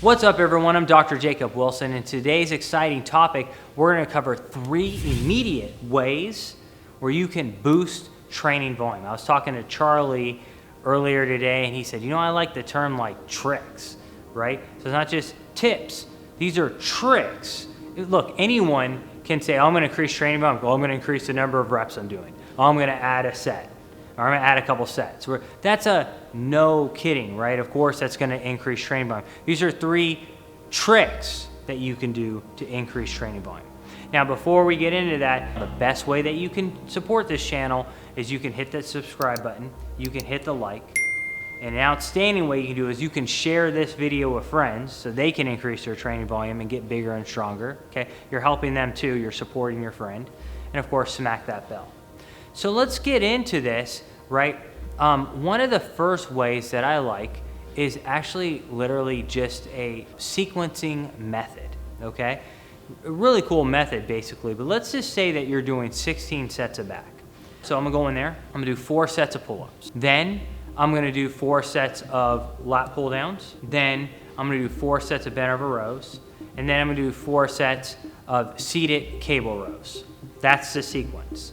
What's up everyone, I'm Dr. Jacob Wilson, and today's exciting topic, we're going to cover 3 immediate ways where you can boost training volume. I was talking to Charlie earlier today and he said, I like the term like tricks, right? So it's not just tips, these are tricks. Look, anyone can say, I'm going to increase training volume, I'm going to increase the number of reps I'm doing, I'm going to add a set, or I'm going to add a couple sets. That's a no kidding, right? Of course, that's going to increase training volume. These are 3 tricks that you can do to increase training volume. Now, before we get into that, the best way that you can support this channel is you can hit that subscribe button, you can hit the like, and an outstanding way you can do is you can share this video with friends so they can increase their training volume and get bigger and stronger, okay? You're helping them too, you're supporting your friend, and of course, smack that bell. So let's get into this, right? One of the first ways that I like is actually literally just a sequencing method, okay? A really cool method basically, but let's just say that you're doing 16 sets of back. So I'm gonna go in there, I'm gonna do 4 sets of pull-ups. Then I'm gonna do 4 sets of lat pull-downs. Then I'm gonna do 4 sets of bent over rows. And then I'm gonna do 4 sets of seated cable rows. That's the sequence.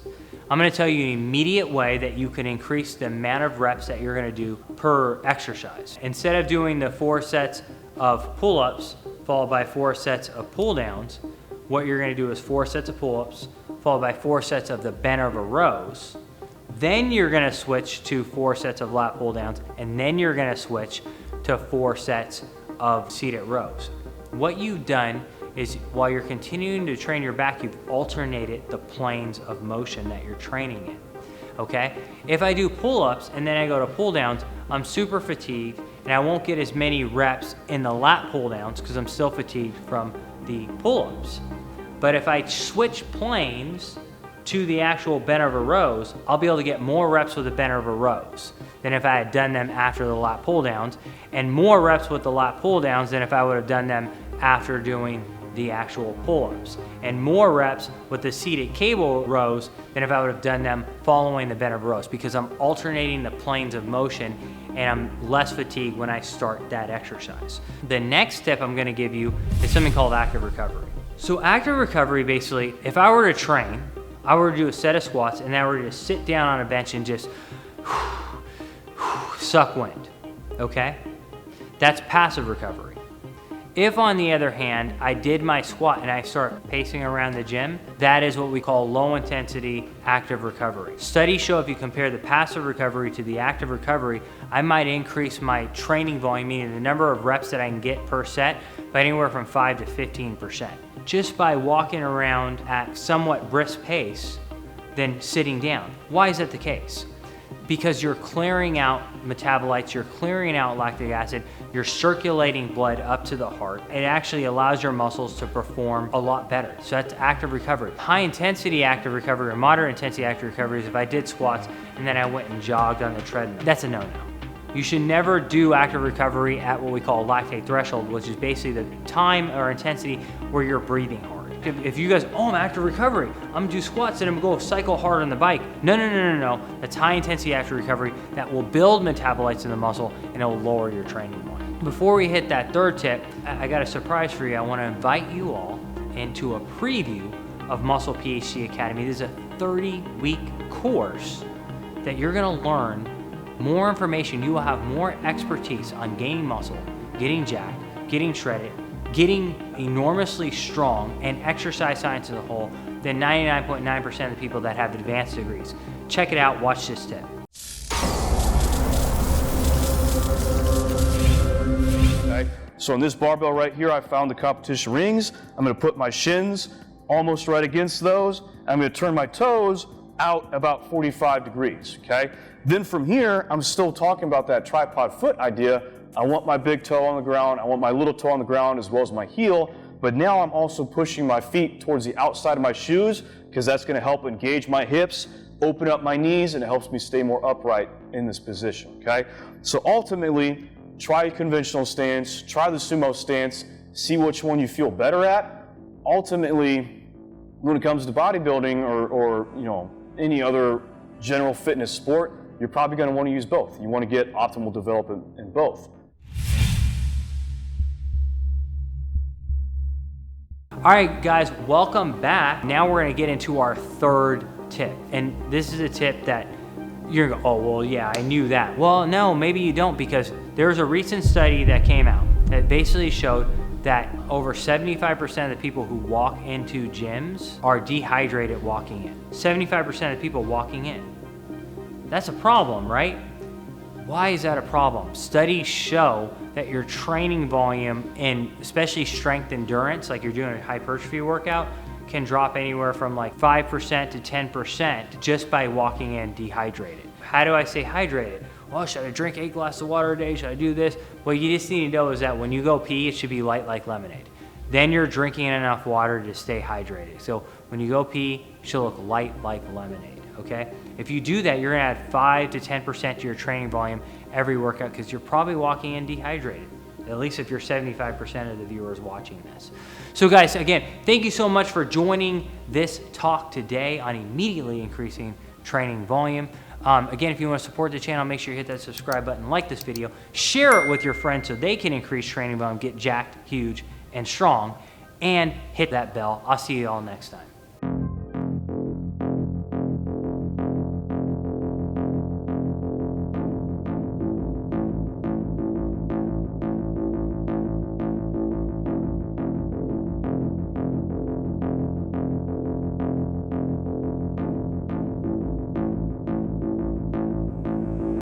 I'm going to tell you an immediate way that you can increase the amount of reps that you're going to do per exercise. Instead of doing the 4 sets of pull-ups followed by 4 sets of pull-downs, what you're going to do is 4 sets of pull-ups followed by 4 sets of the bent over rows. Then you're going to switch to 4 sets of lat pull-downs, and then you're going to switch to 4 sets of seated rows. What you've done is while you're continuing to train your back, you've alternated the planes of motion that you're training in, okay? If I do pull-ups and then I go to pull-downs, I'm super fatigued and I won't get as many reps in the lat pull-downs because I'm still fatigued from the pull-ups. But if I switch planes to the actual bent over rows, I'll be able to get more reps with the bent over rows than if I had done them after the lat pull-downs, and more reps with the lat pull-downs than if I would have done them after doing the actual pull-ups, and more reps with the seated cable rows than if I would have done them following the bent over rows, because I'm alternating the planes of motion and I'm less fatigued when I start that exercise. The next tip I'm going to give you is something called active recovery. So active recovery, basically, if I were to train, I were to do a set of squats and I were to sit down on a bench and just suck wind, okay? That's passive recovery. If, on the other hand, I did my squat and I start pacing around the gym, that is what we call low-intensity active recovery. Studies show if you compare the passive recovery to the active recovery, I might increase my training volume, meaning the number of reps that I can get per set, by anywhere from 5 to 15%. Just by walking around at somewhat brisk pace than sitting down. Why is that the case? Because you're clearing out metabolites, you're clearing out lactic acid, you're circulating blood up to the heart. It actually allows your muscles to perform a lot better. So that's active recovery. High intensity active recovery or moderate intensity active recovery is if I did squats and then I went and jogged on the treadmill. That's a no-no. You should never do active recovery at what we call lactate threshold, which is basically the time or intensity where you're breathing hard. If you guys, I'm active recovery, I'm gonna do squats and I'm gonna go cycle hard on the bike. No. That's high intensity active recovery that will build metabolites in the muscle and it'll lower your training volume. Before we hit that third tip, I got a surprise for you. I wanna invite you all into a preview of Muscle PhD Academy. This is a 30-week course that you're gonna learn more information. You will have more expertise on gaining muscle, getting jacked, getting shredded, getting enormously strong, and exercise science as a whole than 99.9% of the people that have advanced degrees. Check it out, watch this tip. Okay. So on this barbell right here, I found the competition rings. I'm gonna put my shins almost right against those. I'm gonna turn my toes out about 45 degrees, okay? Then from here, I'm still talking about that tripod foot idea. I want my big toe on the ground, I want my little toe on the ground as well as my heel, but now I'm also pushing my feet towards the outside of my shoes because that's gonna help engage my hips, open up my knees, and it helps me stay more upright in this position, okay? So ultimately, try a conventional stance, try the sumo stance, see which one you feel better at. Ultimately, when it comes to bodybuilding or any other general fitness sport, you're probably going to want to use both. You want to get optimal development in both. All right, guys, welcome back. Now we're gonna get into our third tip. And this is a tip that you're gonna go, oh, well, yeah, I knew that. Well, no, maybe you don't, because there's a recent study that came out that basically showed that over 75% of the people who walk into gyms are dehydrated walking in. 75% of the people walking in. That's a problem, right? Why is that a problem? Studies show that your training volume, and especially strength endurance, like you're doing a hypertrophy workout, can drop anywhere from like 5% to 10% just by walking in dehydrated. How do I stay hydrated? Well, should I drink 8 glasses of water a day? Should I do this? What you just need to know is that when you go pee, it should be light like lemonade. Then you're drinking enough water to stay hydrated. So when you go pee, it should look light like lemonade, okay? If you do that, you're gonna add 5 to 10% to your training volume every workout, because you're probably walking in dehydrated, at least if you're 75% of the viewers watching this. So guys, again, thank you so much for joining this talk today on immediately increasing training volume. Again, if you want to support the channel, make sure you hit that subscribe button, like this video, share it with your friends so they can increase training volume, get jacked, huge, and strong, and hit that bell. I'll see you all next time.